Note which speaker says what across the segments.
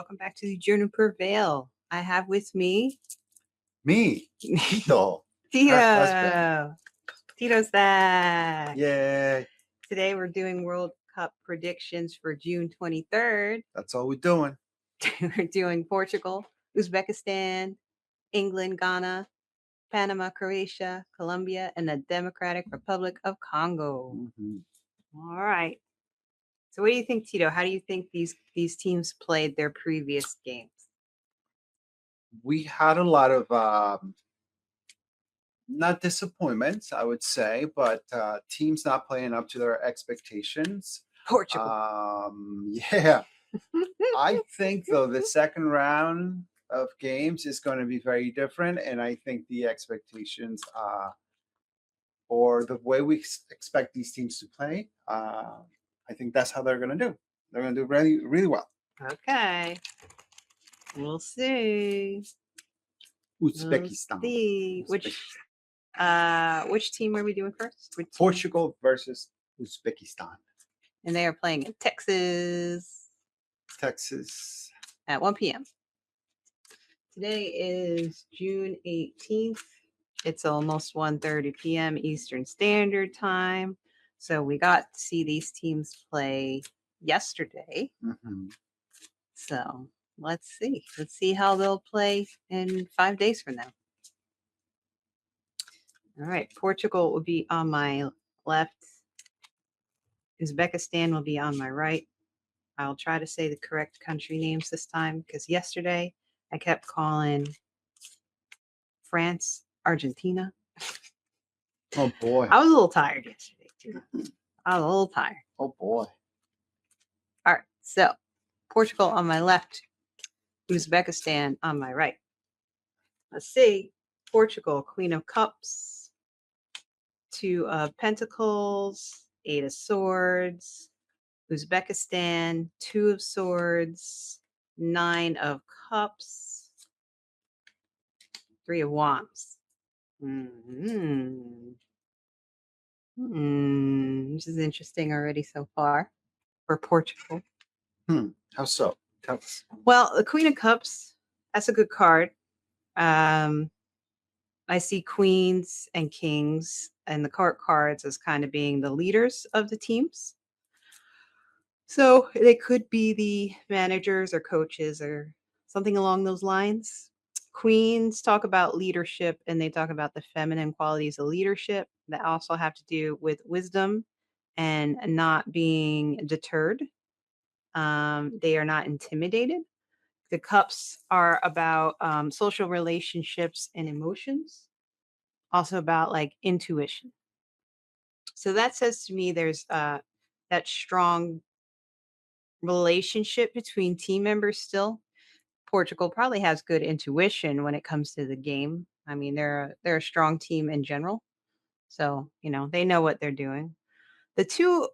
Speaker 1: welcome back to the Juniper Vale. I have with me
Speaker 2: Me, Tito, her husband.
Speaker 1: Tito. Tito's back.
Speaker 2: Yay.
Speaker 1: Today we're doing World Cup predictions for June 23rd.
Speaker 2: That's all we're doing.
Speaker 1: We're doing Portugal, Uzbekistan, England, Ghana, Panama, Croatia, Colombia, and the Democratic Republic of Congo. All right. So what do you think, Tito? How do you think these teams played their previous games?
Speaker 2: We had a lot of not disappointments, I would say, but teams not playing up to their expectations.
Speaker 1: Portugal.
Speaker 2: Yeah. I think, though, the second round of games is going to be very different, and I think the expectations or the way we expect these teams to play, I think that's how they're going to do. They're going to do really, really well.
Speaker 1: Okay. We'll see.
Speaker 2: Uzbekistan.
Speaker 1: We'll see. Which team are we doing first?
Speaker 2: Portugal versus Uzbekistan.
Speaker 1: And they are playing in Texas. At 1 p.m. Today is June 18th. It's almost 1:30 p.m. Eastern Standard Time. So we got to see these teams play yesterday. So let's see. Let's see how they'll play in 5 days from now. All right. Portugal will be on my left. Uzbekistan will be on my right. I'll try to say the correct country names this time because yesterday I kept calling France, Argentina.
Speaker 2: Oh, boy.
Speaker 1: I was a little tired yesterday, too. I was a little tired.
Speaker 2: Oh, boy.
Speaker 1: All right. So Portugal on my left, Uzbekistan on my right. Let's see. Portugal, Queen of Cups, 2 of Pentacles, 8 of Swords. Uzbekistan, 2 of Swords, 9 of Cups, 3 of Wands. This is interesting already so far for Portugal.
Speaker 2: How so? Tell us.
Speaker 1: Well, the Queen of Cups, that's a good card. I see queens and kings and the court cards as kind of being the leaders of the teams. So they could be the managers or coaches or something along those lines. Queens talk about leadership and they talk about the feminine qualities of leadership that also have to do with wisdom and not being deterred. They are not intimidated. The cups are about social relationships and emotions, also about like intuition. So that says to me there's that strong relationship between team members still. Portugal probably has good intuition when it comes to the game. I mean, they're a strong team in general. So, they know what they're doing. The two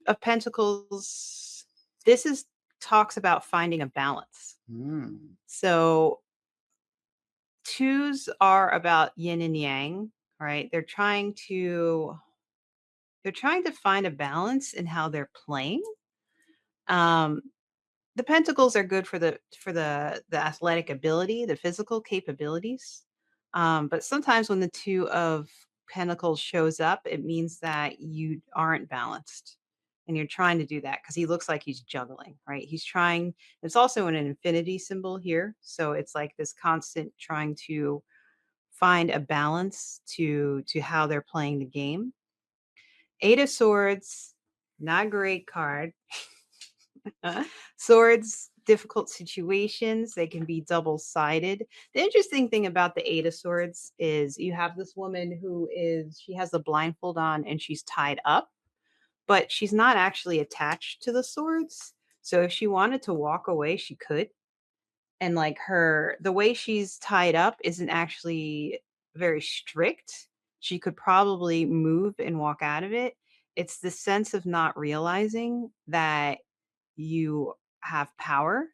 Speaker 1: of Pentacles, this is talks about finding a balance. So 2s are about yin and yang, right? They're trying to find a balance in how they're playing. The Pentacles are good for the athletic ability, the physical capabilities. But sometimes when the 2 of Pentacles shows up, it means that you aren't balanced. And you're trying to do that because he looks like he's juggling, right? He's trying. It's also an infinity symbol here. So it's like this constant trying to find a balance to how they're playing the game. 8 of Swords, not a great card. Swords, difficult situations. They can be double-sided. The interesting thing about the 8 of Swords is you have this woman she has the blindfold on and she's tied up, but she's not actually attached to the swords. So if she wanted to walk away, she could. And like the way she's tied up isn't actually very strict. She could probably move and walk out of it. It's the sense of not realizing that you have power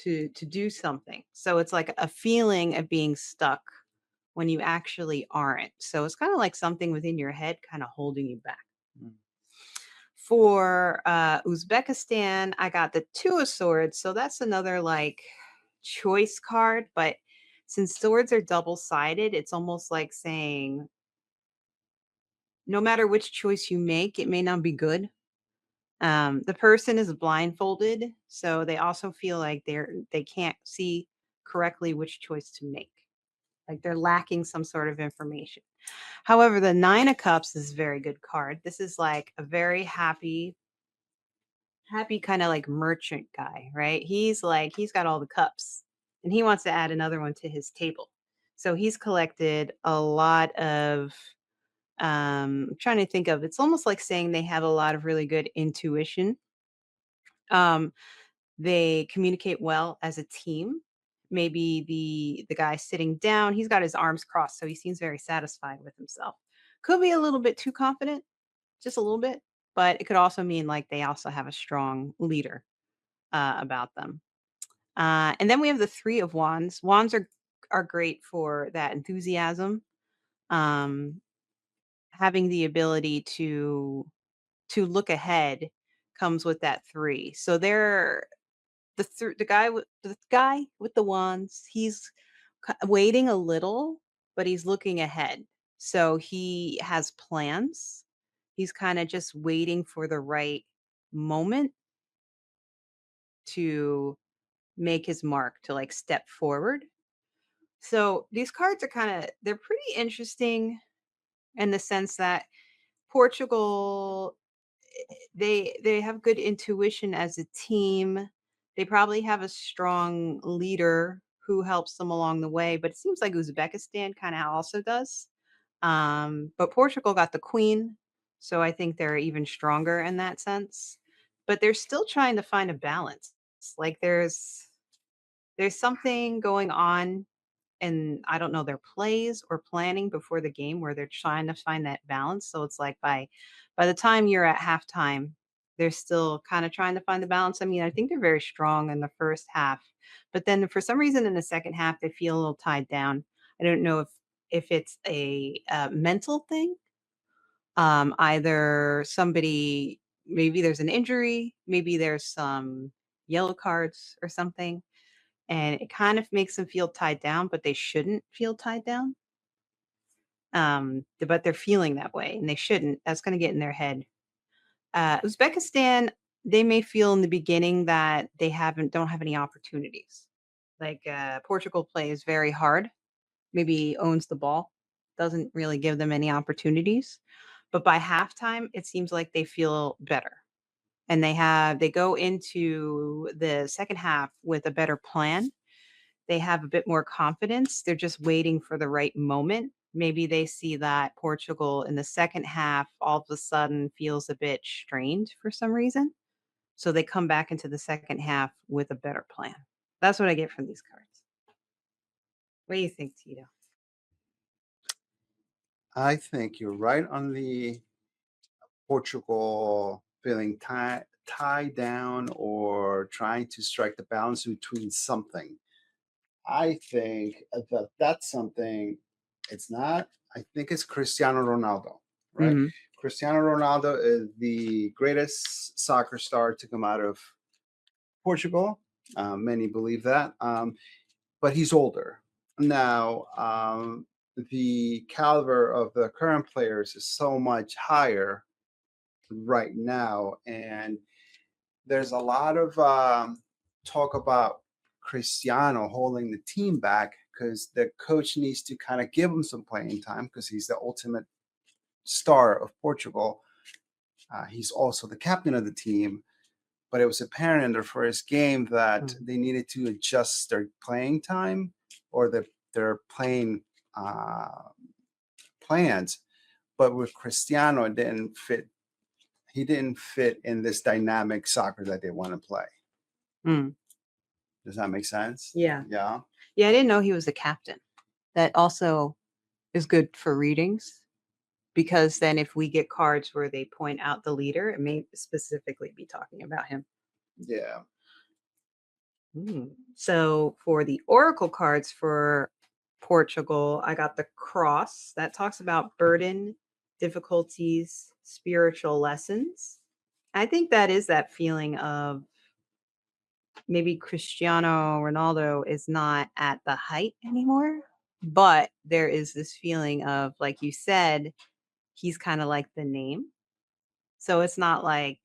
Speaker 1: to do something. So it's like a feeling of being stuck when you actually aren't. So it's kind of like something within your head kind of holding you back. For Uzbekistan, I got the Two of Swords, so that's another like choice card. But since swords are double sided, it's almost like saying no matter which choice you make, it may not be good. The person is blindfolded, so they also feel like they can't see correctly which choice to make. Like they're lacking some sort of information. However, the Nine of Cups is a very good card. This is like a very happy kind of like merchant guy, right? He's like he's got all the cups and he wants to add another one to his table. So he's collected a lot of I'm trying to think of it's almost like saying they have a lot of really good intuition. Um they communicate well as a team. Maybe the guy sitting down, he's got his arms crossed, so he seems very satisfied with himself. Could be a little bit too confident, just a little bit, but it could also mean like they also have a strong leader about them. And then we have the Three of Wands. Wands are great for that enthusiasm, um, having the ability to look ahead comes with that three. So they're the guy with the wands, he's waiting a little, but he's looking ahead. So he has plans. He's kind of just waiting for the right moment to make his mark to like step forward. So these cards are kind of they're pretty interesting in the sense that Portugal they have good intuition as a team. They probably have a strong leader who helps them along the way, but it seems like Uzbekistan kind of also does. But Portugal got the queen, so I think they're even stronger in that sense. But they're still trying to find a balance. Like there's something going on and I don't know their plays or planning before the game where they're trying to find that balance. So it's like by the time you're at halftime, they're still kind of trying to find the balance. I mean, I think they're very strong in the first half, but then for some reason in the second half they feel a little tied down. I don't know if it's a mental thing. Either somebody maybe there's an injury, maybe there's some yellow cards or something and it kind of makes them feel tied down, but they shouldn't feel tied down. But they're feeling that way, and they shouldn't. That's going to get in their head. Uzbekistan, they may feel in the beginning that they don't have any opportunities. Like Portugal plays very hard, maybe owns the ball, doesn't really give them any opportunities. But by halftime, it seems like they feel better, and they go into the second half with a better plan. They have a bit more confidence. They're just waiting for the right moment. Maybe they see that Portugal in the second half all of a sudden feels a bit strained for some reason. So they come back into the second half with a better plan. That's what I get from these cards. What do you think, Tito?
Speaker 2: I think you're right on the Portugal feeling tied down or trying to strike the balance between something. I think that that's something. It's not. I think it's Cristiano Ronaldo, right?
Speaker 1: Mhm.
Speaker 2: Cristiano Ronaldo is the greatest soccer star to come out of Portugal. Many believe that, but he's older now. The caliber of the current players is so much higher right now, and there's a lot of talk about Cristiano holding the team back because the coach needs to kind of give him some playing time because he's the ultimate star of Portugal. He's also the captain of the team, but it was apparent in their first game that
Speaker 1: Mm.
Speaker 2: they needed to adjust their playing time or their playing uh, plans. But with Cristiano, it didn't fit. He didn't fit in this dynamic soccer that they want to play.
Speaker 1: Mm.
Speaker 2: Does that make sense?
Speaker 1: Yeah.
Speaker 2: Yeah.
Speaker 1: Yeah, I didn't know he was a captain. That also is good for readings because then if we get cards where they point out the leader, it may specifically be talking about him.
Speaker 2: Yeah.
Speaker 1: So for the oracle cards for Portugal, I got the cross that talks about burden, difficulties, spiritual lessons. I think that is that feeling of maybe Cristiano Ronaldo is not at the height anymore, but there is this feeling of, like you said, he's kinda like the name. So it's not like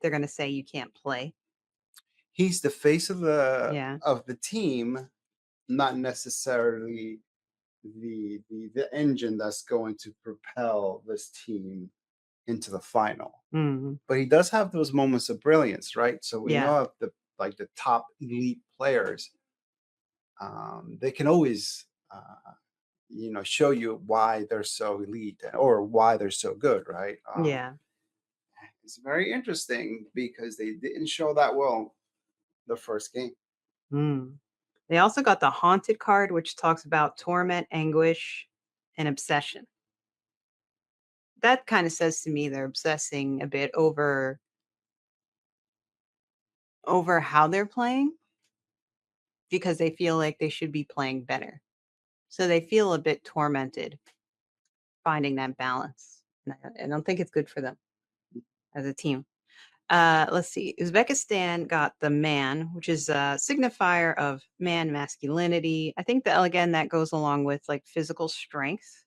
Speaker 1: they're gonna say you can't play.
Speaker 2: He's the face of
Speaker 1: Yeah.
Speaker 2: the team, not necessarily the engine that's going to propel this team into the final.
Speaker 1: Mhm.
Speaker 2: But he does have those moments of brilliance, right? So we
Speaker 1: Yeah.
Speaker 2: know of the top elite players, they can always show you why they're so elite or why they're so good, right?
Speaker 1: Yeah.
Speaker 2: It's very interesting because they didn't show that well the first game.
Speaker 1: Mm. They also got the Haunted card, which talks about torment, anguish, and obsession. That kinda says to me they're obsessing a bit over how they're playing because they feel like they should be playing better. So they feel a bit tormented finding that balance, and I don't think it's good for them as a team. Let's see. Uzbekistan got the man, which is a signifier of man masculinity. I think that again that goes along with like physical strength,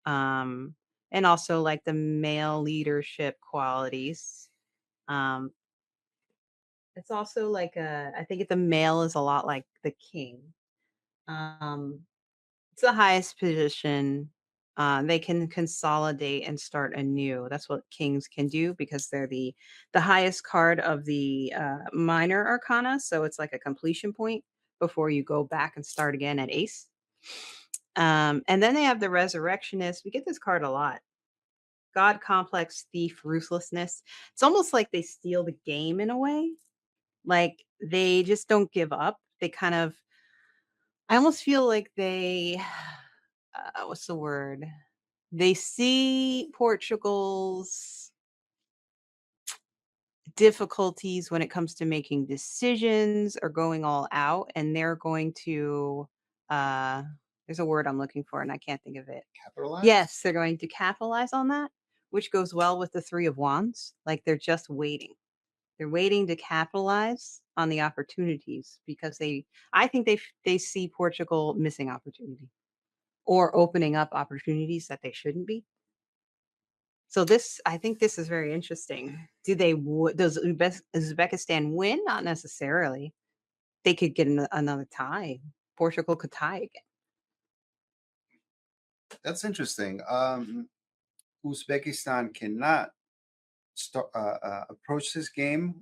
Speaker 1: um, and also like the male leadership qualities. Um, it's also like I think the male is a lot like the king. Um, It's the highest position. They can consolidate and start anew. That's what kings can do because they're the highest card of the minor arcana. So it's like a completion point before you go back and start again at ace. And then they have the resurrectionist. We get this card a lot. God complex, thief, ruthlessness. It's almost like they steal the game in a way. Like they just don't give up. They kind of I almost feel like they what's the word? They see Portugal's difficulties when it comes to making decisions or going all out, and they're going to, uh, there's a word I'm looking for and I can't think of it.
Speaker 2: Capitalize?
Speaker 1: Yes, they're going to capitalize on that, which goes well with the 3 of wands. Like they're just waiting. They're waiting to capitalize on the opportunities because I think they see Portugal missing opportunity or opening up opportunities that they shouldn't be. So this I think this is very interesting. Does Uzbekistan win? Not necessarily. They could get another tie. Portugal could tie again.
Speaker 2: That's interesting. Uzbekistan cannot approach this game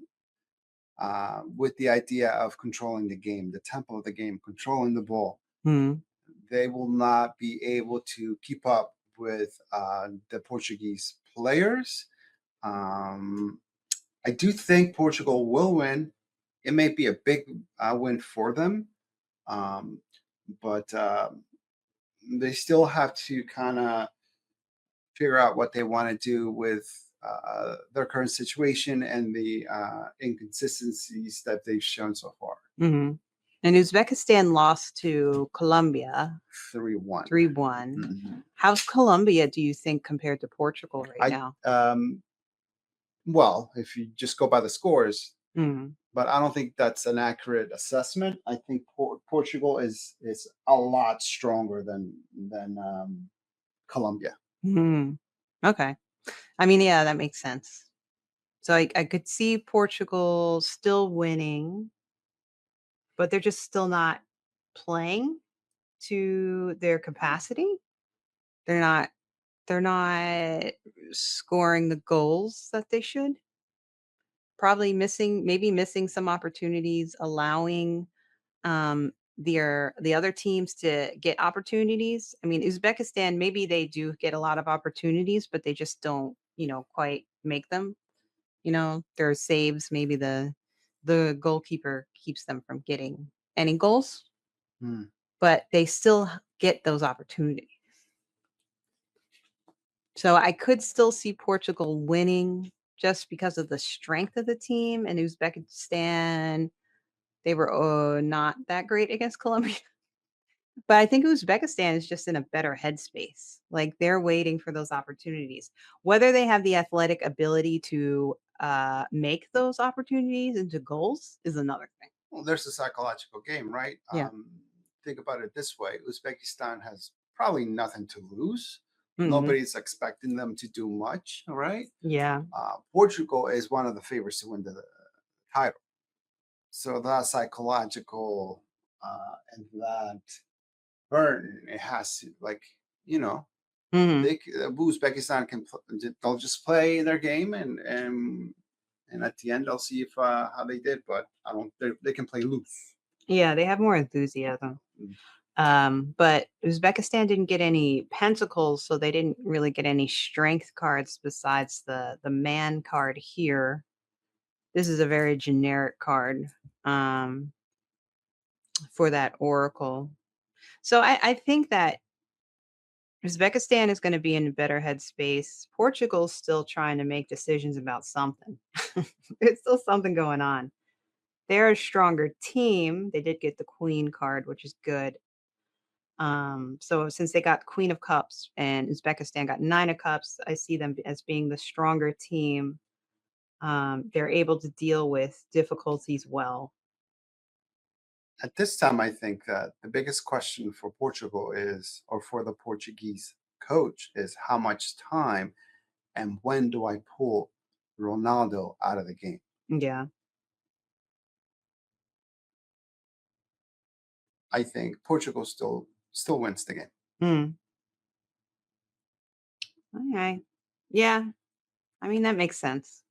Speaker 2: with the idea of controlling the game, the tempo of the game, controlling the ball.
Speaker 1: Mhm.
Speaker 2: They will not be able to keep up with the Portuguese players. Um, I do think Portugal will win. It may be a big win for them, um, but they still have to kind of figure out what they want to do with their current situation and the inconsistencies that they've shown so far.
Speaker 1: Mhm. And Uzbekistan lost to Colombia
Speaker 2: 3-1.
Speaker 1: 3-1.
Speaker 2: Mhm.
Speaker 1: How's Colombia, do you think, compared to Portugal right
Speaker 2: I
Speaker 1: now?
Speaker 2: Well, if you just go by the scores,
Speaker 1: Mhm.
Speaker 2: but I don't think that's an accurate assessment. I think Portugal is a lot stronger than Colombia.
Speaker 1: Mhm. Okay. I mean, yeah, that makes sense. So I could see Portugal still winning, but they're just still not playing to their capacity. They're not they're not scoring the goals that they should. Probably missing some opportunities, allowing the other teams to get opportunities. I mean, Uzbekistan, maybe they do get a lot of opportunities, but they just don't, quite make them. Their saves, maybe the goalkeeper keeps them from getting any goals,
Speaker 2: Hmm.
Speaker 1: but they still get those opportunities. So I could still see Portugal winning just because of the strength of the team, and Uzbekistan, they were not that great against Colombia. But I think Uzbekistan is just in a better headspace. Like, they're waiting for those opportunities. Whether they have the athletic ability to, make those opportunities into goals is another thing.
Speaker 2: Well, there's a psychological game, right?
Speaker 1: Yeah.
Speaker 2: Think about it this way: Uzbekistan has probably nothing to lose.
Speaker 1: Mhm.
Speaker 2: Nobody's expecting them to do much, all right?
Speaker 1: Yeah.
Speaker 2: Portugal is one of the favorites to win the title. So that psychological and that burden, it has to, like, you know,
Speaker 1: Mhm.
Speaker 2: Uzbekistan they'll just play their game, and at the end they'll see if how they did. But I don't. They can play loose.
Speaker 1: Yeah, they have more enthusiasm. But Uzbekistan didn't get any pentacles, so they didn't really get any strength cards besides the man card here. This is a very generic card, um, for that oracle. So I think that Uzbekistan is gonna be in a better headspace. Portugal's still trying to make decisions about something. There's still something going on. They're a stronger team. They did get the queen card, which is good. So since they got Queen of Cups and Uzbekistan got Nine of Cups, I see them as being the stronger team. They're able to deal with difficulties well.
Speaker 2: At this time, I think that the biggest question for Portugal is, or for the Portuguese coach, is how much time and when do I pull Ronaldo out of the game?
Speaker 1: Yeah.
Speaker 2: I think Portugal still wins the game.
Speaker 1: Mm. Okay. Yeah. I mean, that makes sense.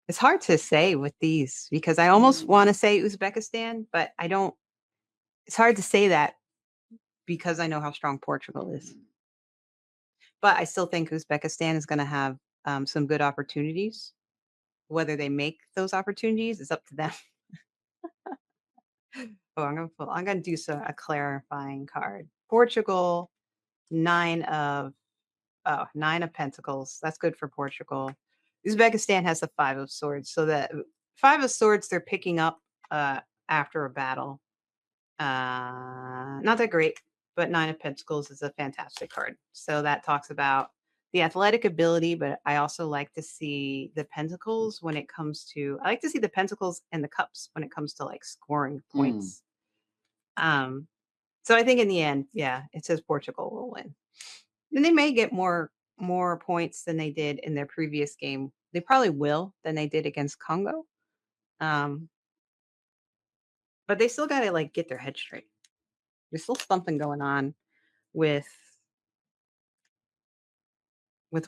Speaker 1: It's hard to say with these because I almost want to
Speaker 2: Mm,
Speaker 1: say Uzbekistan, but I don't. It's hard to say that because I know how strong Portugal is.
Speaker 2: mm.
Speaker 1: But I still think Uzbekistan is going to have some good opportunities. Whether they make those opportunities is up to them. Oh, I'm gonna do a clarifying card. Portugal, 9 of nine of pentacles. That's good for Portugal. Uzbekistan has the 5 of swords. So that 5 of swords they're picking up after a battle. Not that great, but 9 of pentacles is a fantastic card. So that talks about the athletic ability, but I also like to see the pentacles when it comes to I like to see the pentacles and the cups when it comes to like scoring
Speaker 2: Mm.
Speaker 1: points. Um, so I think in the end, yeah, it says Portugal will win. And they may get more points than they did in their previous game. They probably will than they did against Congo. Um, but they still got to like get their head straight. There's still something going on with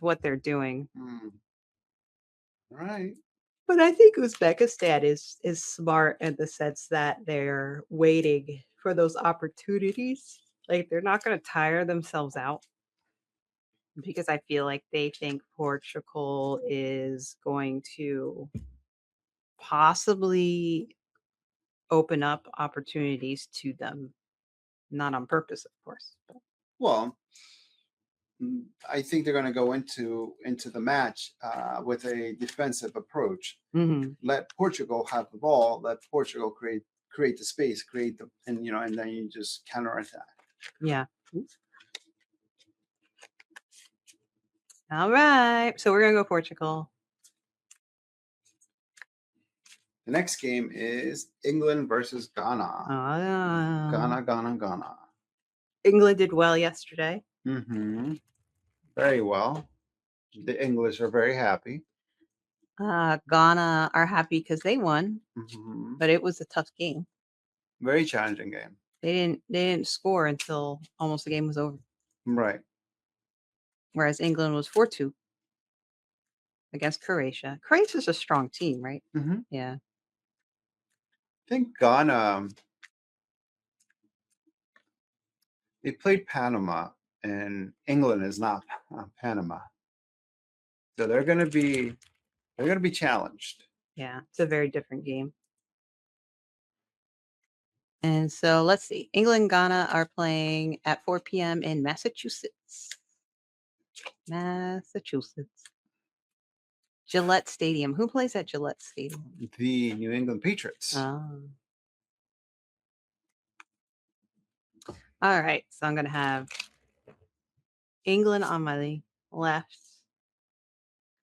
Speaker 1: what they're doing.
Speaker 2: Mm. Right.
Speaker 1: But I think Uzbekistan is smart in the sense that they're waiting for those opportunities. Like they're not going to tire themselves out because I feel like they think Portugal is going to possibly open up opportunities to them, not on purpose, of course. But
Speaker 2: Well, I think they're going to go into the match with a defensive approach.
Speaker 1: mhm,
Speaker 2: Let Portugal have the ball. Let Portugal create the space, create the, and and then you just counterattack.
Speaker 1: yeah. All right. So we're gonna go Portugal.
Speaker 2: The next game is England versus Ghana.
Speaker 1: Ah,
Speaker 2: Ghana.
Speaker 1: England did well yesterday.
Speaker 2: Hmm. Very well. The English are very happy.
Speaker 1: Ghana are happy because they won,
Speaker 2: Hmm.
Speaker 1: but it was a tough game.
Speaker 2: Very challenging game.
Speaker 1: They didn't score until almost the game was over.
Speaker 2: Right.
Speaker 1: Whereas England was 4-2 against Croatia. Croatia's a strong team, right?
Speaker 2: Hmm.
Speaker 1: Yeah.
Speaker 2: I think Ghana, they played Panama, and England is not Panama, so they're gonna be challenged.
Speaker 1: Yeah. It's a very different game. And so let's see. England and Ghana are playing at 4 p.m. in Massachusetts. Massachusetts. Gillette Stadium. Who plays at Gillette Stadium?
Speaker 2: The New England Patriots.
Speaker 1: Oh. All right. So I'm going to have England on my left,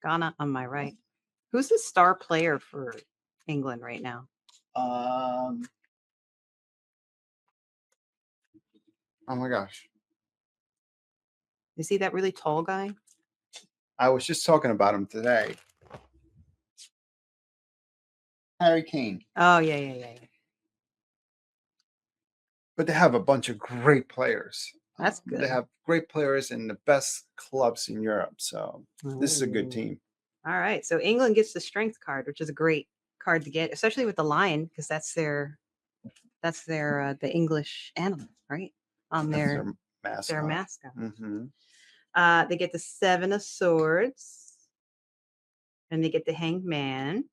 Speaker 1: Ghana on my right. Who's the star player for England right now?
Speaker 2: Um, oh my gosh.
Speaker 1: Is he that really tall guy?
Speaker 2: I was just talking about him today. Harry Kane.
Speaker 1: Oh, yeah, yeah, yeah, yeah.
Speaker 2: But they have a bunch of great players.
Speaker 1: That's
Speaker 2: They
Speaker 1: good.
Speaker 2: have great players in the best clubs in Europe. So this is a good
Speaker 1: Ooh.
Speaker 2: team.
Speaker 1: All right. So England gets the strength card, which is a great card to get, especially with the lion, because that's their the English animal, right? On
Speaker 2: That's
Speaker 1: their
Speaker 2: mascot.
Speaker 1: mascot.
Speaker 2: Hmm.
Speaker 1: They get the seven of swords, and they get the hanged man.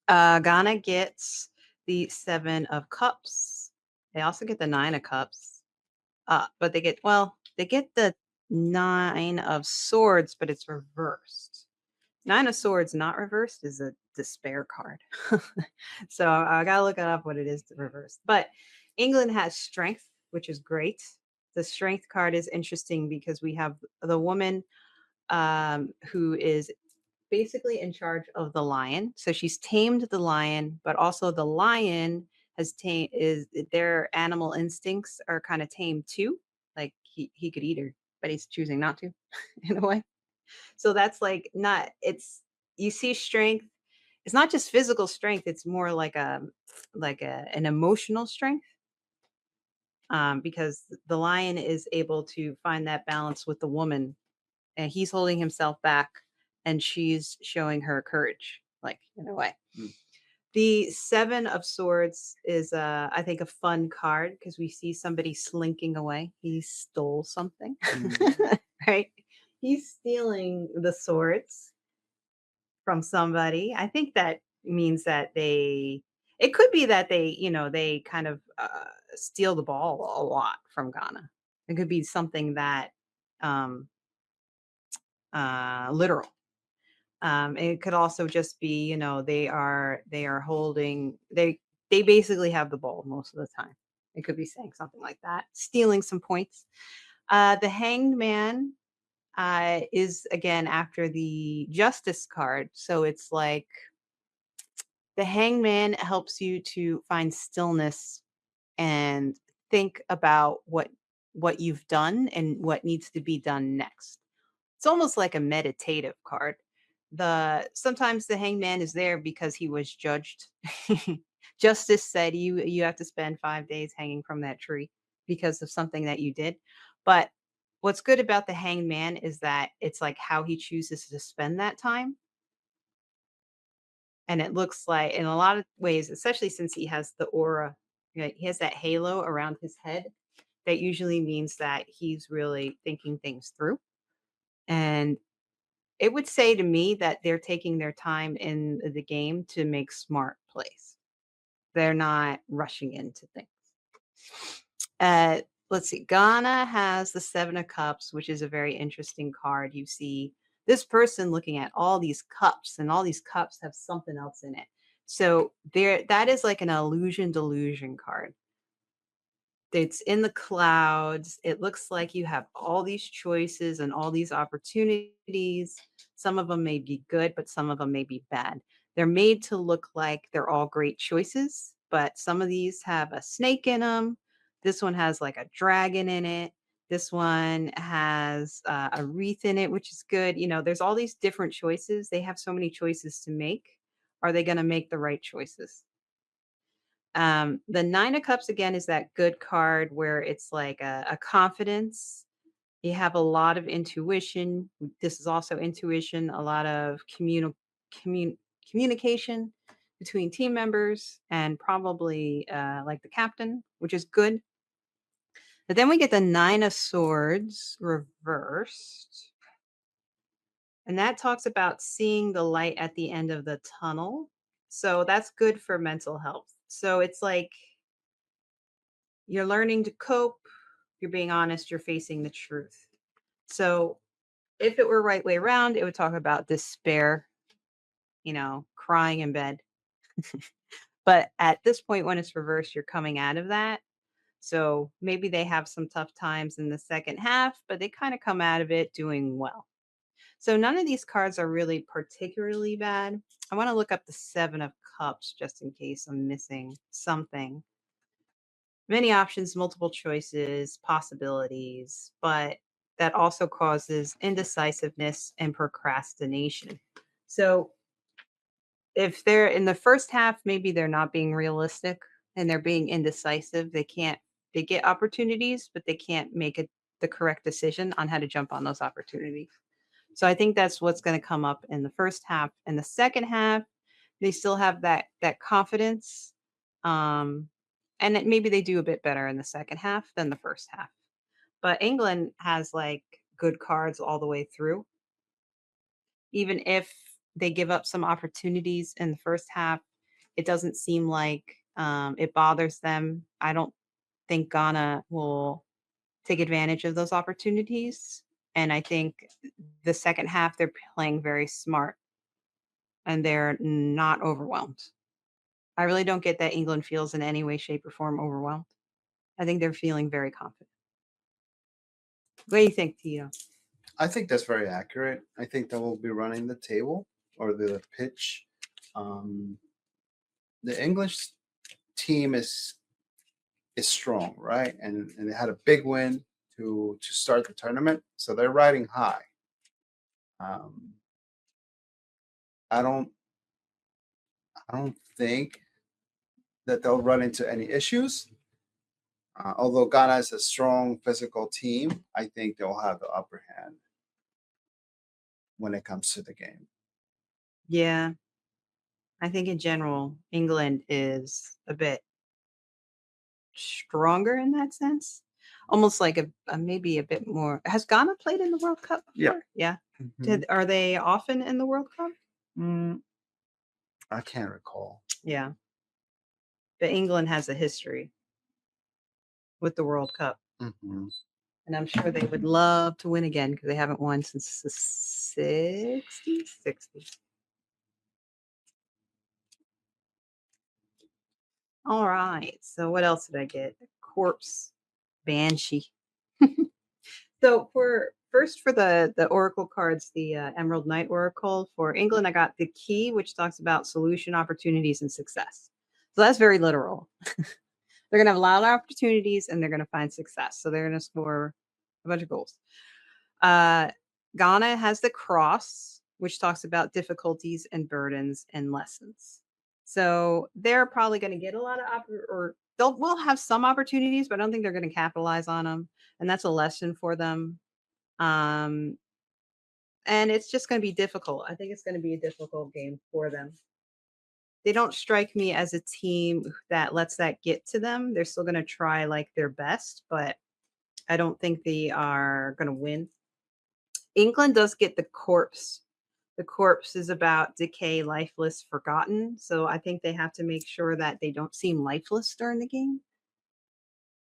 Speaker 1: Ghana gets the seven of cups. They also get the nine of cups. But they get the nine of swords, but it's reversed. Nine of swords not reversed is a despair card. So I gotta look it up what it is to reverse. But England has strength, which is great. The strength card is interesting because we have the woman who is basically in charge of the lion. So she's tamed the lion, but also the lion has tamed is their animal instincts are kind of tamed too. Like he could eat her, but he's choosing not to in a way. So that's like not it's you see strength. It's not just physical strength, it's more like an emotional strength. Because the lion is able to find that balance with the woman and he's holding himself back and she's showing her courage, like in a way.
Speaker 2: Mm.
Speaker 1: The seven of swords is I think a fun card because we see somebody slinking away. He stole something.
Speaker 2: Mm.
Speaker 1: Right, he's stealing the swords from somebody. I think that means that it could be that they kind of steal the ball a lot from Ghana. It could be something that um literal. It could also just be, they are holding they basically have the ball most of the time. It could be saying something like that, stealing some points. The hanged man is again after the justice card. So it's like the hangman helps you to find stillness and think about what you've done and what needs to be done next. It's almost like a meditative card. Sometimes the hangman is there because he was judged. Justice said you have to spend 5 days hanging from that tree because of something that you did. But what's good about the hangman is that it's like how he chooses to spend that time. And it looks like in a lot of ways, especially since he has the aura, he has that halo around his head, that usually means that he's really thinking things through. And it would say to me that they're taking their time in the game to make smart plays. They're not rushing into things. Let's see. Ghana has the Seven of Cups, which is a very interesting card. You see this person looking at all these cups, and all these cups have something else in it. So that is like an illusion delusion card. It's in the clouds. It looks like you have all these choices and all these opportunities. Some of them may be good, but some of them may be bad. They're made to look like they're all great choices, but some of these have a snake in them. This one has like a dragon in it. This one has a wreath in it, which is good. There's all these different choices. They have so many choices to make. Are they going to make the right choices? The Nine of Cups again is that good card where it's like a confidence. You have a lot of intuition. This is also intuition, a lot of commun- communication between team members and probably like the captain, which is good. But then we get the Nine of Swords reversed. And that talks about seeing the light at the end of the tunnel. So that's good for mental health. So it's like you're learning to cope, you're being honest, you're facing the truth. So if it were right way around, it would talk about despair, crying in bed. But at this point, when it's reversed, you're coming out of that. So maybe they have some tough times in the second half, but they kind of come out of it doing well. So none of these cards are really particularly bad. I want to look up the 7 of cups just in case I'm missing something. Many options, multiple choices, possibilities, but that also causes indecisiveness and procrastination. So if they're in the first half, maybe they're not being realistic and they're being indecisive. They get opportunities, but they can't make it the correct decision on how to jump on those opportunities. So I think that's what's going to come up in the first half. In the second half, they still have that confidence. Um, maybe they do a bit better in the second half than the first half. But England has like good cards all the way through. Even if they give up some opportunities in the first half, it doesn't seem like it bothers them. I don't think Ghana will take advantage of those opportunities. And I think the second half, they're playing very smart and they're not overwhelmed. I really don't get that England feels in any way, shape, or form overwhelmed. I think they're feeling very confident. What do you think, Tito?
Speaker 2: I think that's very accurate. I think that we'll be running the table or the pitch. Um, the English team is strong, right? And they had a big win to start the tournament, so they're riding high. Um, I don't I don't think that they'll run into any issues. Although Ghana is a strong physical team, I think they'll have the upper hand when it comes to the game.
Speaker 1: Yeah, I think in general, England is a bit stronger in that sense. Almost like a maybe a bit more. Has Ghana played in the World Cup
Speaker 2: Yeah.
Speaker 1: before? Yeah.
Speaker 2: Mhm.
Speaker 1: Are they often in the World Cup?
Speaker 2: Mm, I can't recall.
Speaker 1: Yeah. But England has a history with the World Cup.
Speaker 2: Mhm.
Speaker 1: And I'm sure they would love to win again because they haven't won since the 60s. 60s. All right. So what else did I get? Corpse Banshee. So for the oracle cards, the Emerald Knight Oracle for England, I got the key, which talks about solution, opportunities, and success. So that's very literal. They're gonna have a lot of opportunities and they're gonna find success. So they're gonna score a bunch of goals. Uh, Ghana has the cross, which talks about difficulties and burdens and lessons. So they're probably going to get a lot of or they'll will have some opportunities, but I don't think they're going to capitalize on them. And that's a lesson for them. Um, and it's just going to be difficult. I think it's going to be a difficult game for them. They don't strike me as a team that lets that get to them. They're still going to try like their best, but I don't think they are going to win. England does get the corpse. The corpse is about decay, lifeless, forgotten. So I think they have to make sure that they don't seem lifeless during the game.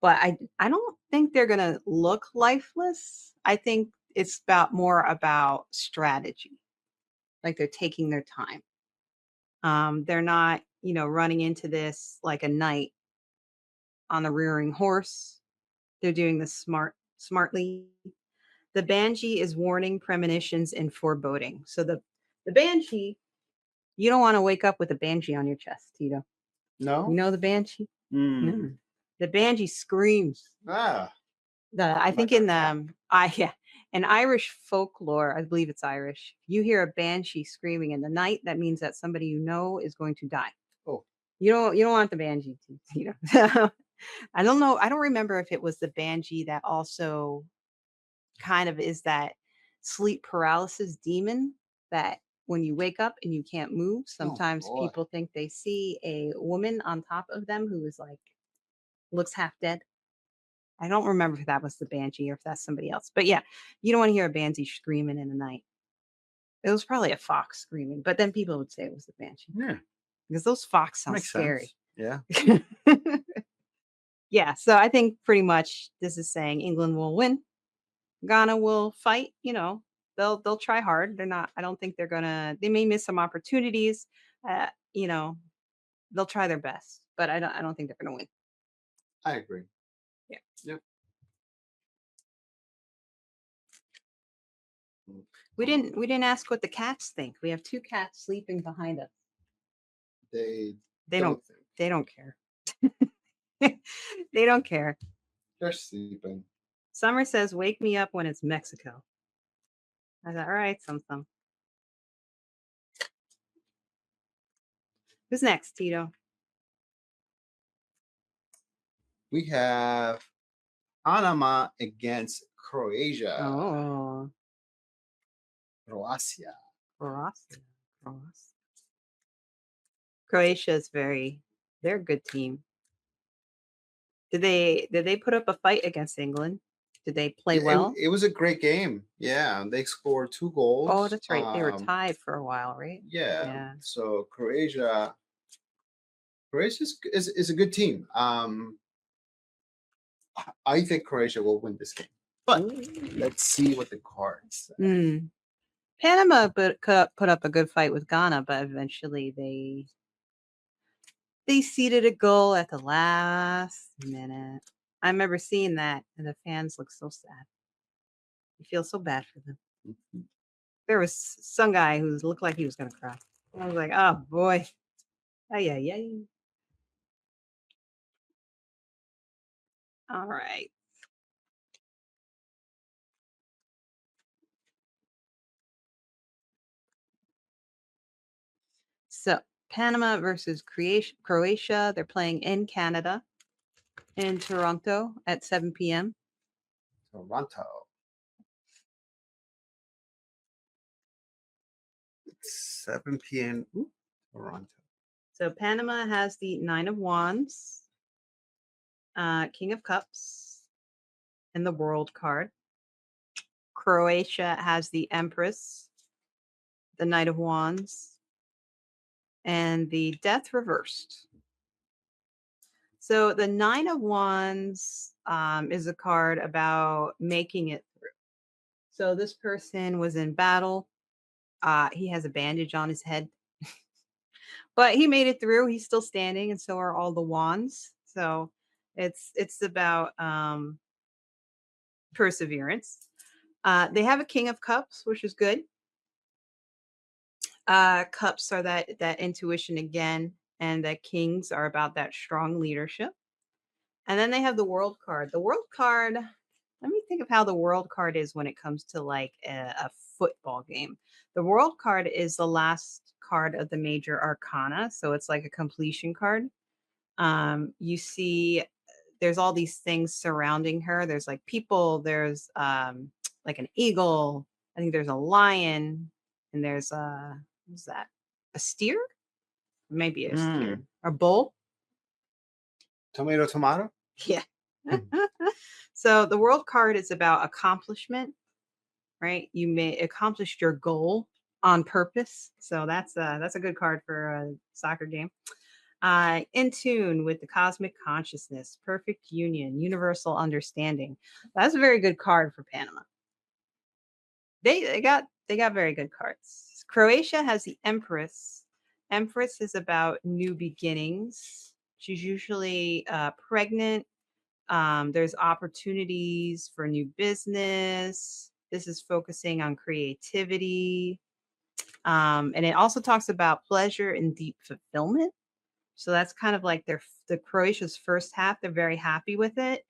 Speaker 1: But I don't think they're gonna look lifeless. I think it's about more about strategy. Like they're taking their time. They're not, running into this like a knight on a rearing horse. They're doing this smartly. The banshee is warning, premonitions, and foreboding. So the banshee, you don't want to wake up with a banshee on your chest, Tito. You
Speaker 2: No?
Speaker 1: know the banshee?
Speaker 2: Mm.
Speaker 1: No. The banshee screams.
Speaker 2: Ah,
Speaker 1: I think
Speaker 2: like a
Speaker 1: in
Speaker 2: cat.
Speaker 1: I yeah, in Irish folklore, I believe it's Irish. You hear a banshee screaming in the night, that means that somebody you know is going to die.
Speaker 2: Oh,
Speaker 1: You don't want the banshee to, I don't know. I don't remember if it was the banshee that also kind of is that sleep paralysis demon that when you wake up and you can't move,
Speaker 2: oh
Speaker 1: sometimes
Speaker 2: boy.
Speaker 1: people think they see a woman on top of them who is like looks half dead. I don't remember if that was the banshee or if that's somebody else. But yeah, you don't want to hear a banshee screaming in the night. It was probably a fox screaming, but then people would say it was the banshee
Speaker 2: Yeah,
Speaker 1: because those fox sound
Speaker 2: makes
Speaker 1: scary.
Speaker 2: sense. Yeah.
Speaker 1: Yeah, so I think pretty much this is saying England will win. Ghana will fight, they'll try hard. They're not I don't think they may miss some opportunities. Uh, you know, they'll try their best, but I don't think they're gonna win.
Speaker 2: I agree.
Speaker 1: Yeah.
Speaker 3: Yep. Mm.
Speaker 1: We didn't ask what the cats think. We have 2 cats sleeping behind us.
Speaker 3: They
Speaker 1: They
Speaker 3: don't
Speaker 1: don't
Speaker 3: think
Speaker 1: they don't care. They don't care.
Speaker 3: they're sleeping.
Speaker 1: Summer says, "Wake me up when it's Mexico." I said, "All right, some." Who's next, Tito?
Speaker 3: We have Panama against Croatia.
Speaker 1: Oh,
Speaker 3: Croatia.
Speaker 1: Croatia. Croatia. Croatia is they're a good team. Did they put up a fight against England? Did they play
Speaker 3: Yeah,
Speaker 1: well?
Speaker 3: it was a great game. Yeah, they scored 2
Speaker 1: Oh,
Speaker 3: goals.
Speaker 1: that's right. They were tied for a while, right?
Speaker 3: Yeah,
Speaker 1: Yeah.
Speaker 3: so Croatia is a good team. I think Croatia will win this game, but let's see what the cards say.
Speaker 1: Mm. Panama put up a good fight with Ghana, but eventually they ceded a goal at the last minute. I remember seeing that, and the fans looked so sad. You feel so bad for them.
Speaker 3: Mhm.
Speaker 1: There was some guy who looked like he was gonna cry. I was like, oh boy. Ay, ay, ay. All right. So Panama versus Croatia. They're playing in Canada, in Toronto at 7 p.m.
Speaker 3: Toronto. It's 7 p.m. Ooh, Toronto.
Speaker 1: So Panama has the Nine of Wands, King of Cups, and the World card. Croatia has the Empress, the Knight of Wands, and the Death reversed. So the Nine of Wands is a card about making it through. So this person was in battle. He has a bandage on his head, but he made it through. He's still standing, and so are all the wands. So it's about perseverance. They have a King of Cups, which is good. Cups are that intuition again, and that kings are about that strong leadership. And then they have the World card. The World card, let me think of how the World card is when it comes to like a football game. The World card is the last card of the major arcana, so it's like a completion card. You see there's all these things surrounding her. There's like people, there's like an eagle, I think there's a lion, and there's what's that? A steer? Maybe a steer. A bull?
Speaker 3: Tomato, tomato.
Speaker 1: Yeah.
Speaker 3: Mhm.
Speaker 1: So the world card is about accomplishment, right? You may accomplish your goal on purpose. So that's a good card for a soccer game. In tune with the cosmic consciousness, perfect union, universal understanding. That's a very good card for Panama. They got very good cards. Croatia has the Empress. Empress is about new beginnings. She's usually pregnant. There's opportunities for new business. This is focusing on creativity. And it also talks about pleasure and deep fulfillment. So that's kind of like the Croatia's first half. They're very happy with it.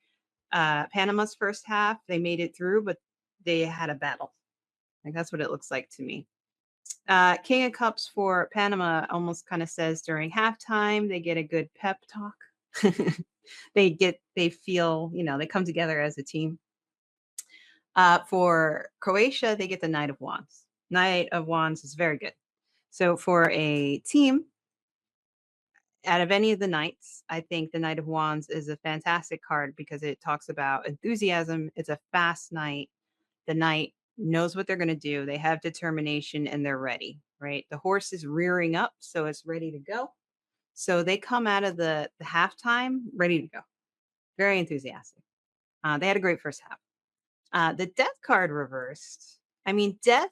Speaker 1: Panama's first half, they made it through, but they had a battle. Like that's what it looks like to me. King of Cups for Panama almost kind of says during halftime they get a good pep talk. They feel, they come together as a team. For Croatia, they get the Knight of Wands. Knight of Wands is very good. So for a team, out of any of the knights, I think the Knight of Wands is a fantastic card because it talks about enthusiasm. It's a fast knight. The knight knows what they're going to do. They have determination and they're ready, right? The horse is rearing up, so it's ready to go. So they come out of the halftime ready to go. Very enthusiastic. They had a great first half. The death card reversed. I mean, death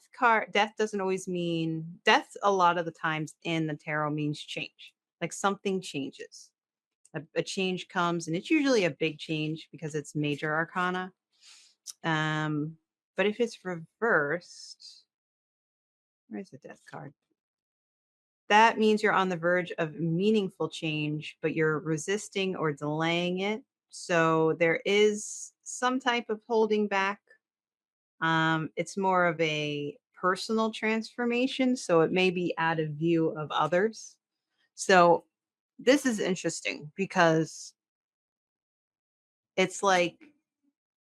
Speaker 1: doesn't always mean death. A lot of the times in the tarot means change, like something changes. A change comes, and it's usually a big change because it's major arcana. Um, but if it's reversed, where's the death card? That means you're on the verge of meaningful change, but you're resisting or delaying it. So there is some type of holding back. It's more of a personal transformation, so it may be out of view of others. So this is interesting because it's like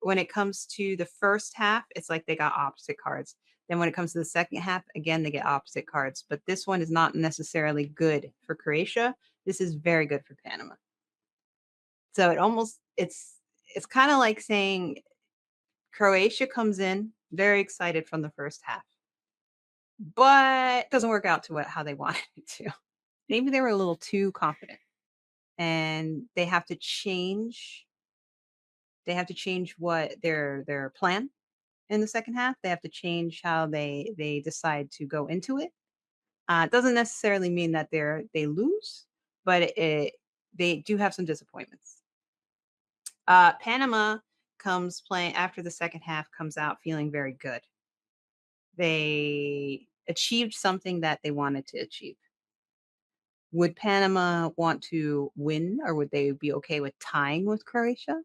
Speaker 1: when it comes to the first half, it's like they got opposite cards. Then when it comes to the second half, again, they get opposite cards. But this one is not necessarily good for Croatia. This is very good for Panama. So it's kind of like saying Croatia comes in very excited from the first half, but doesn't work out to how they wanted it to. Maybe they were a little too confident and they have to change. They have to change what their plan in the second half. They have to change how they decide to go into it. It doesn't necessarily mean that they lose, but they do have some disappointments. Panama comes playing after the second half comes out feeling very good. They achieved something that they wanted to achieve. Would Panama want to win, or would they be okay with tying with Croatia?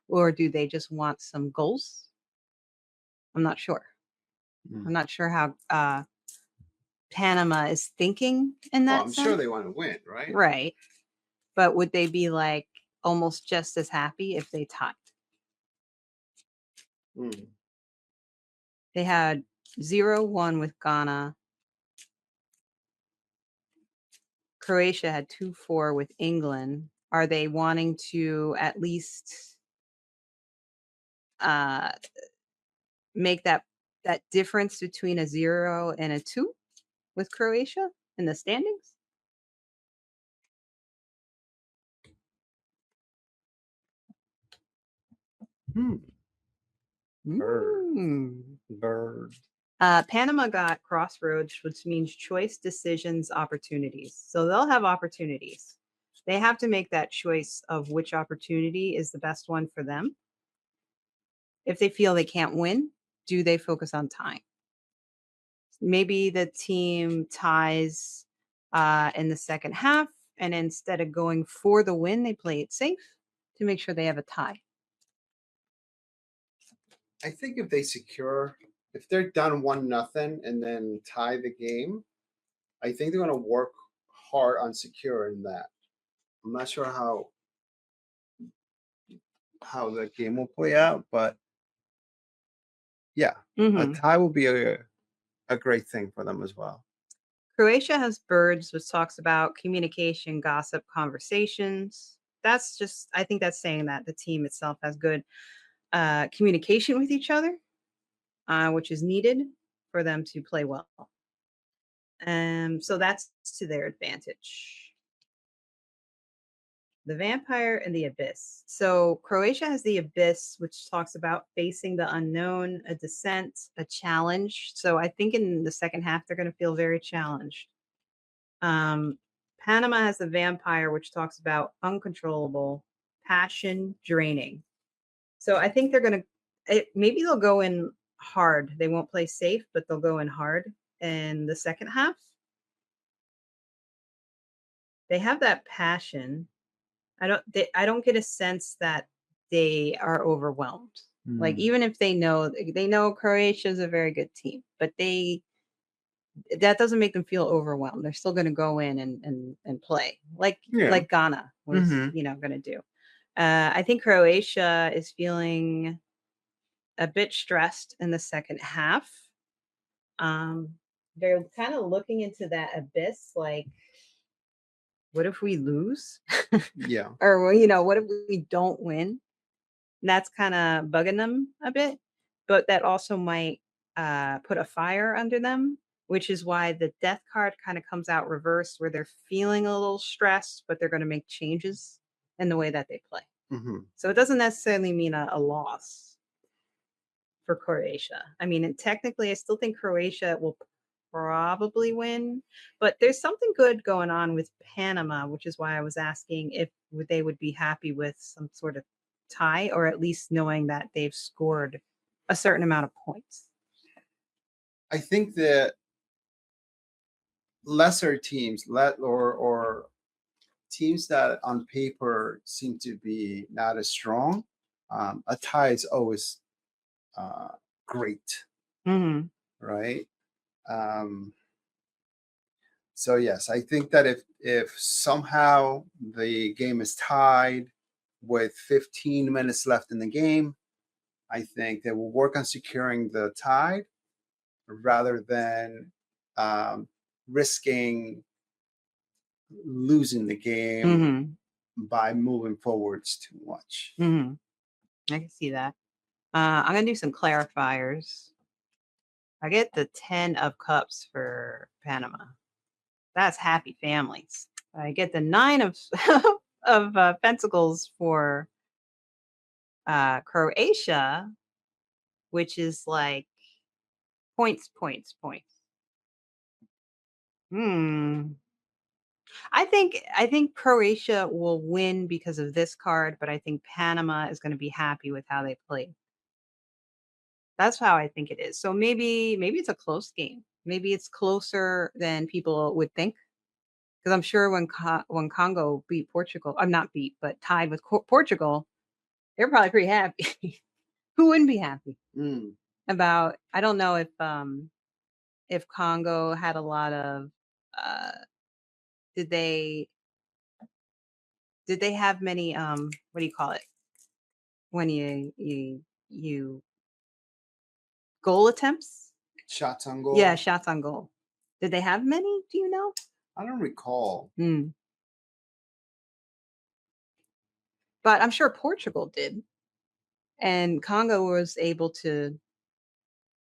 Speaker 1: Or do they just want some goals? I'm not sure. I'm not sure how Panama is thinking in
Speaker 3: Well,
Speaker 1: that
Speaker 3: I'm
Speaker 1: sense.
Speaker 3: sure they want to win, right?
Speaker 1: Right. But would they be like almost just as happy if they tied?
Speaker 3: Mm.
Speaker 1: They had 0-1 with Ghana. Croatia had 2-4 with England. Are they wanting to at least uh, make that difference between a 0 and a 2 with Croatia in the standings?
Speaker 3: Hmm. Bird.
Speaker 1: Mm.
Speaker 3: Bird.
Speaker 1: Panama got crossroads, which means choice, decisions, opportunities. So they'll have opportunities. They have to make that choice of which opportunity is the best one for them. If they feel they can't win, do they focus on tying? Maybe the team ties in the second half, and instead of going for the win, they play it safe to make sure they have a tie.
Speaker 3: I think if they're down 1-0 and then tie the game, I think they're going to work hard on securing that. I'm not sure how the game will play out, but yeah, a tie will be a great thing for them as well.
Speaker 1: Croatia has birds, which talks about communication, gossip, conversations. That's just, I think that's saying that the team itself has good communication with each other, which is needed for them to play well. So that's to their advantage. The vampire and the abyss. So Croatia has the abyss, which talks about facing the unknown, a descent, a challenge. So I think in the second half, they're going to feel very challenged. Panama has the vampire, which talks about uncontrollable, passion, draining. So I think they're going to, maybe they'll go in hard. They won't play safe, but they'll go in hard in the second half. They have that passion. I don't get a sense that they are overwhelmed. Like even if they know Croatia is a very good team, but that doesn't make them feel overwhelmed. They're still going to go in and play like Ghana was, going to do. I think Croatia is feeling a bit stressed in the second half. They're kind of looking into that abyss, like, what if we lose?
Speaker 3: Yeah.
Speaker 1: Or what if we don't win? And that's kind of bugging them a bit, but that also might put a fire under them, which is why the death card kind of comes out reversed, where they're feeling a little stressed, but they're going to make changes in the way that they play. So it doesn't necessarily mean a loss for Croatia. I mean, and technically, I still think Croatia will probably win. But there's something good going on with Panama, which is why I was asking if they would be happy with some sort of tie, or at least knowing that they've scored a certain amount of points.
Speaker 3: I think that lesser teams, or teams that on paper seem to be not as strong, a tie is always uh, great,
Speaker 1: Hmm.
Speaker 3: right? Um, so yes, I think that if somehow the game is tied with 15 minutes left in the game, I think they will work on securing the tie rather than um, risking losing the game
Speaker 1: Hmm.
Speaker 3: by moving forwards too much.
Speaker 1: Hmm. I can see that. I'm gonna do some clarifiers. I get the 10 of cups for Panama. That's happy families. I get the 9 of of pentacles for Croatia, which is like points, points, points. Hmm. I think Croatia will win because of this card, but I think Panama is going to be happy with how they played. That's how I think it is. So maybe it's a close game. Maybe it's closer than people would think. Because I'm sure when Congo beat Portugal, I'm not beat, but tied with Portugal, they're probably pretty happy. Who wouldn't be happy
Speaker 3: Mm.
Speaker 1: about? I don't know if Congo had a lot of. Uh, did they did they have many? What do you call it when you goal attempts?
Speaker 3: Shots on
Speaker 1: Yeah,
Speaker 3: goal.
Speaker 1: shots on goal. Did they have many? Do you know?
Speaker 3: I don't recall.
Speaker 1: Hmm. But I'm sure Portugal did, and Congo was able to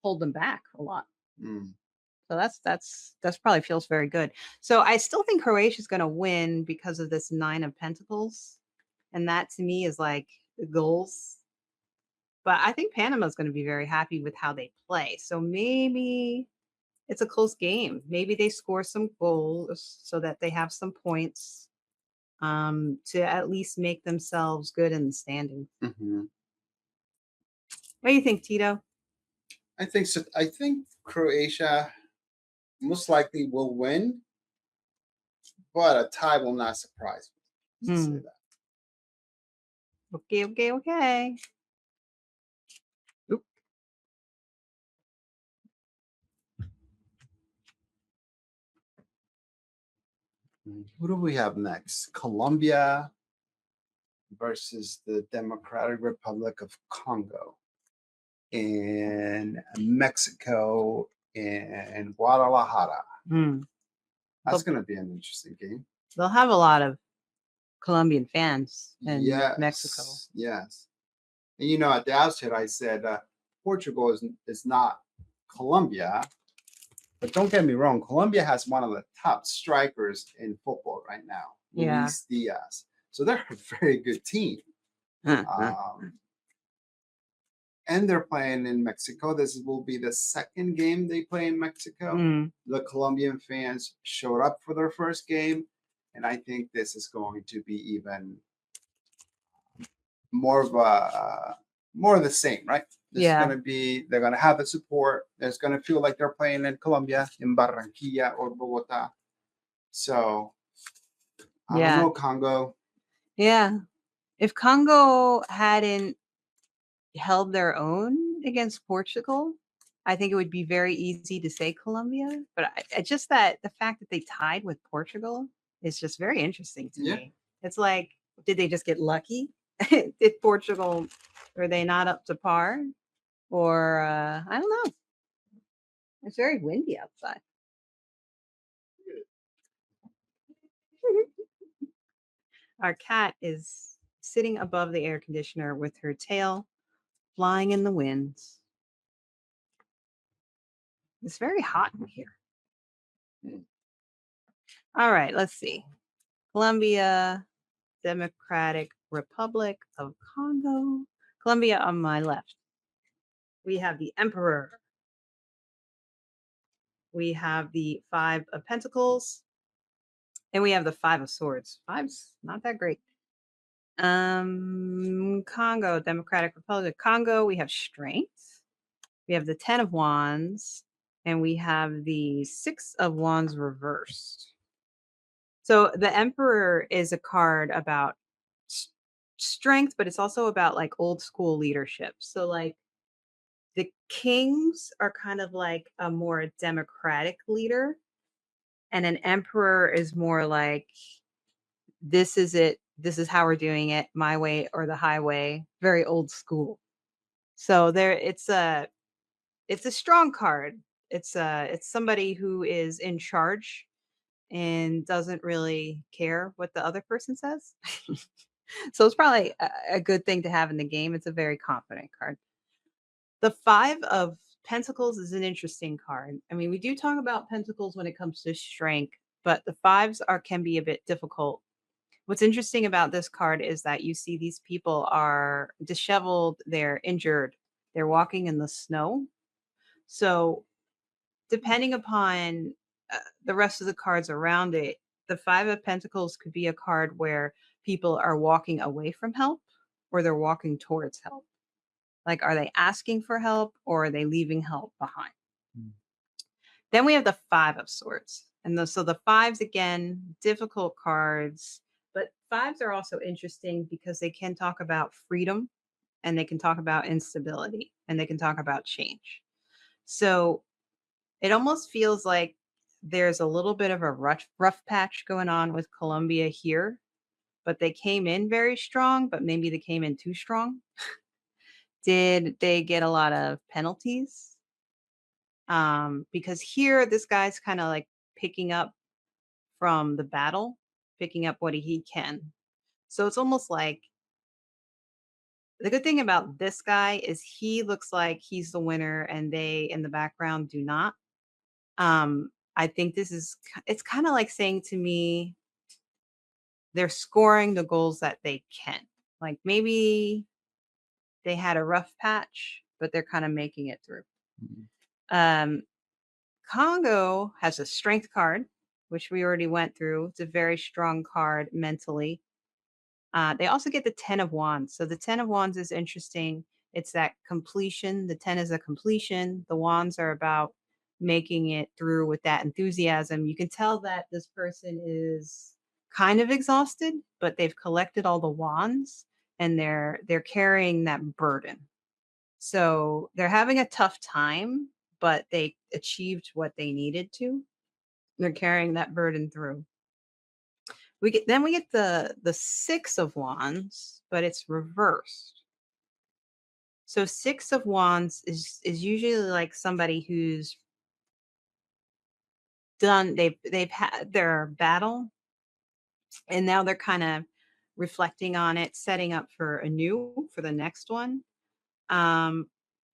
Speaker 1: hold them back a lot.
Speaker 3: Mm.
Speaker 1: So that's probably feels very good. So I still think Croatia's going to win because of this 9 of pentacles, and that to me is like the goals. But I think Panama's going to be very happy with how they play. So maybe it's a close game. Maybe they score some goals so that they have some points to at least make themselves good in the standings.
Speaker 3: Hmm.
Speaker 1: What do you think, Tito?
Speaker 3: I think so. I think Croatia most likely will win, but a tie will not surprise me. Just to say
Speaker 1: Hmm. Okay, okay, okay. Oop.
Speaker 3: that. Who do we have next? Colombia versus the Democratic Republic of Congo, in Mexico, in Guadalajara.
Speaker 1: Hmm.
Speaker 3: That's
Speaker 1: But
Speaker 3: going to be an interesting game.
Speaker 1: they'll have a lot of Colombian fans in Mexico.
Speaker 3: Yes. And at the outset, I said Portugal is not Colombia, but don't get me wrong. Colombia has one of the top strikers in football right now,
Speaker 1: Yeah.
Speaker 3: Luis Diaz. So they're a very good team. Um, and they're playing in Mexico. This will be the second game they play in Mexico.
Speaker 1: Mm.
Speaker 3: The Colombian fans showed up for their first game, and I think this is going to be even more of the same, right? This is
Speaker 1: Yeah.
Speaker 3: going to be, they're going to have the support. It's going to feel like they're playing in Colombia, in Barranquilla or Bogota. So I don't
Speaker 1: Yeah.
Speaker 3: know, Congo.
Speaker 1: Yeah. If Congo hadn't held their own against Portugal, I think it would be very easy to say Colombia. But I just that the fact that they tied with Portugal is just very interesting to
Speaker 3: Yeah.
Speaker 1: me. It's like, did they just get lucky? Did Portugal, were they not up to par? Or I don't know. It's very windy outside. Our cat is sitting above the air conditioner with her tail flying in the winds. It's very hot in here. All right, let's see. Colombia, Democratic Republic of Congo. Colombia on my left. We have the Emperor. we have the 5 of Pentacles, and we have the 5 of Swords. Five's not that great. Congo, Democratic Republic of Congo, we have Strength. We have the 10 of Wands, and we have the 6 of Wands reversed. So the Emperor is a card about s- strength, but it's also about like old school leadership. So like the kings are kind of like a more democratic leader, and an emperor is more like, this is it, this is how we're doing it, my way or the highway, very old school. So there, it's a strong card. It's somebody who is in charge and doesn't really care what the other person says. So it's probably a good thing to have in the game. It's a very confident card. The 5 of Pentacles is an interesting card. I mean, we do talk about Pentacles when it comes to strength, but the fives are can be a bit difficult. What's interesting about this card is that you see these people are disheveled, they're injured, they're walking in the snow. So, depending upon the rest of the cards around it, the 5 of Pentacles could be a card where people are walking away from help or they're walking towards help. Like, are they asking for help or are they leaving help behind?
Speaker 2: Mm.
Speaker 1: Then we have the 5 of Swords. And so the fives, again, difficult cards, but fives are also interesting because they can talk about freedom and they can talk about instability and they can talk about change. So it almost feels like there's a little bit of a rough patch going on with Colombia here, but they came in very strong, but maybe they came in too strong. Did they get a lot of penalties? Because here this guy's kind of like picking up from the battle, picking up what he can. So it's almost like the good thing about this guy is he looks like he's the winner and they in the background do not. I think this is it's kind of like saying to me they're scoring the goals that they can. Like maybe they had a rough patch, but they're kind of making it through.
Speaker 2: Mhm.
Speaker 1: Um, Congo has a strength card, which we already went through. It's a very strong card mentally. They also get the 10 of Wands. So the 10 of Wands is interesting. It's that completion. The 10 is a completion. The Wands are about making it through with that enthusiasm. You can tell that this person is kind of exhausted, but they've collected all the wands and they're carrying that burden. So they're having a tough time, but they achieved what they needed to. They're carrying that burden through. We get the 6 of Wands, but it's reversed. So 6 of Wands is usually like somebody who's done they've had their battle and now they're kind of reflecting on it, setting up for a new for the next one. Um,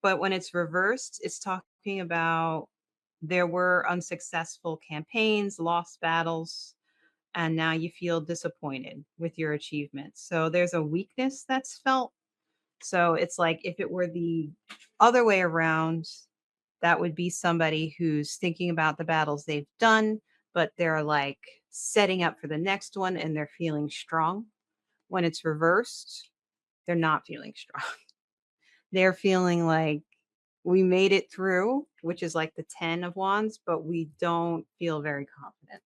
Speaker 1: but when it's reversed, it's talking about there were unsuccessful campaigns, lost battles, and now you feel disappointed with your achievements. So there's a weakness that's felt. So it's like if it were the other way around, that would be somebody who's thinking about the battles they've done, but they're like setting up for the next one and they're feeling strong. When it's reversed, they're not feeling strong. They're feeling like we made it through, which is like the 10 of Wands, but we don't feel very confident.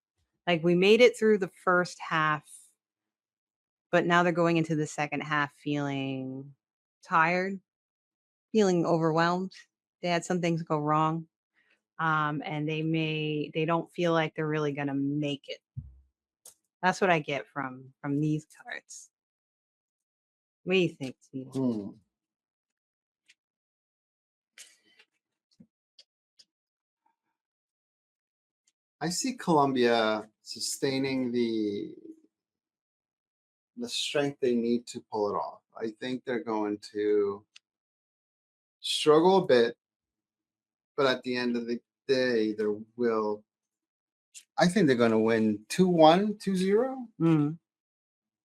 Speaker 1: Like we made it through the first half, but now they're going into the second half feeling tired, feeling overwhelmed. They had some things go wrong. And they don't feel like they're really gonna make it. That's what I get from these cards. What do you think, Steve?
Speaker 3: Hmm. I see Colombia sustaining the strength they need to pull it off. I think they're going to struggle a bit, but at the end of the day, there will. I think they're going to win 2-1, 2-0.
Speaker 1: Mm.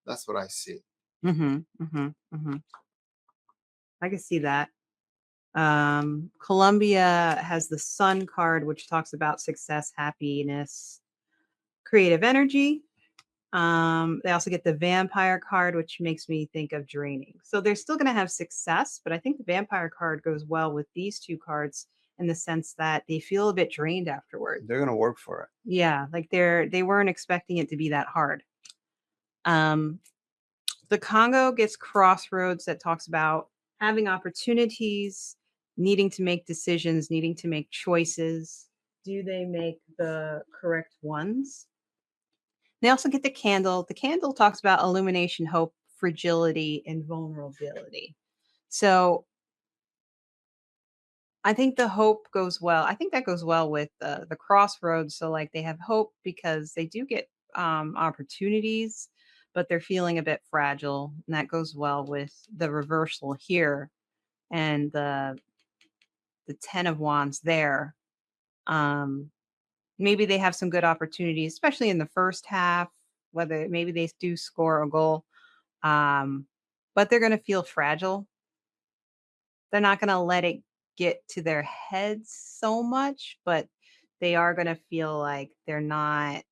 Speaker 3: That's what I see.
Speaker 1: Mm-hmm. Mm-hmm. Mm-hmm. I can see that. Colombia has the Sun card, which talks about success, happiness, creative energy. They also get the Vampire card, which makes me think of draining. So they're still going to have success, but I think the Vampire card goes well with these two cards in the sense that they feel a bit drained afterwards.
Speaker 3: They're gonna work for it.
Speaker 1: Yeah, like they weren't expecting it to be that hard. The Congo gets Crossroads that talks about having opportunities, needing to make decisions, needing to make choices. Do they make the correct ones? They also get the Candle. The Candle talks about illumination, hope, fragility, and vulnerability. So I think the hope goes well. I think that goes well with the Crossroads. So like they have hope because they do get opportunities, but they're feeling a bit fragile, and that goes well with the reversal here and the 10 of Wands there. Um, Maybe they have some good opportunities, especially in the first half. Whether maybe they do score a goal, um, but they're going to feel fragile. They're not gonna let it get to their heads so much, but they are gonna feel like they're not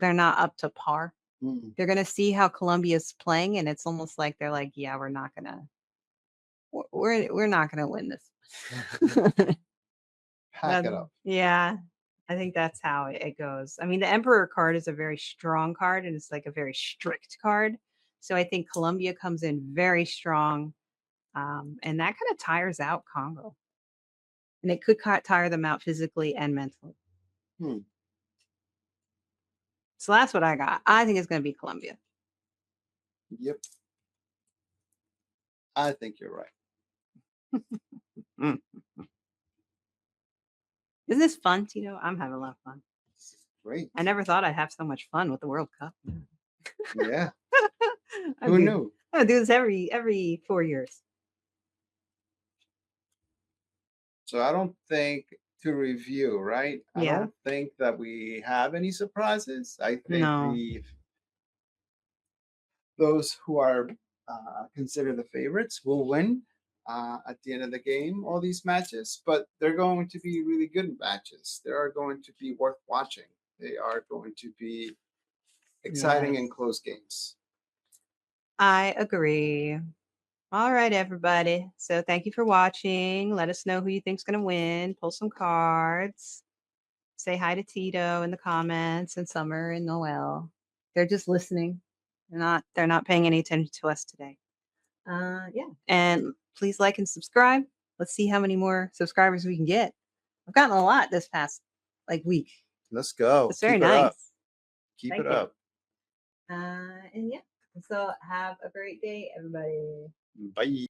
Speaker 1: up to par.
Speaker 3: Mm.
Speaker 1: They're gonna see how Colombia's playing, and it's almost like they're like, "Yeah, we're not gonna win this."
Speaker 3: Pack it up.
Speaker 1: Yeah, I think that's how it goes. I mean, the Emperor card is a very strong card, and it's like a very strict card. So I think Colombia comes in very strong, and that kinda tires out Congo. And it could tire them out physically and mentally.
Speaker 3: Hmm.
Speaker 1: So that's what I got. I think it's going to be Colombia.
Speaker 3: Yep. I think you're right.
Speaker 1: Mm. Isn't this fun, Tito? I'm having a lot of fun.
Speaker 3: Great.
Speaker 1: I never thought I'd have so much fun with the World Cup.
Speaker 3: Yeah. Who knew?
Speaker 1: I do this every 4 years.
Speaker 3: So I don't think to review, right? I
Speaker 1: Yeah.
Speaker 3: don't think that we have any surprises. I think
Speaker 1: No.
Speaker 3: those who are considered the favorites will win at the end of the game, all these matches, but they're going to be really good matches. They are going to be worth watching. They are going to be exciting and close games.
Speaker 1: I agree. All right, everybody. So thank you for watching. Let us know who you think's going to win. Pull some cards. Say hi to Tito in the comments and Summer and Noel. They're just listening. They're not paying any attention to us today. Yeah. And please like and subscribe. Let's see how many more subscribers we can get. I've gotten a lot this past week.
Speaker 3: Let's go.
Speaker 1: It's very
Speaker 3: Keep it up.
Speaker 1: nice.
Speaker 3: Keep
Speaker 1: Thank
Speaker 3: it
Speaker 1: you.
Speaker 3: up.
Speaker 1: And yeah. So have a great day, everybody.
Speaker 3: Bye.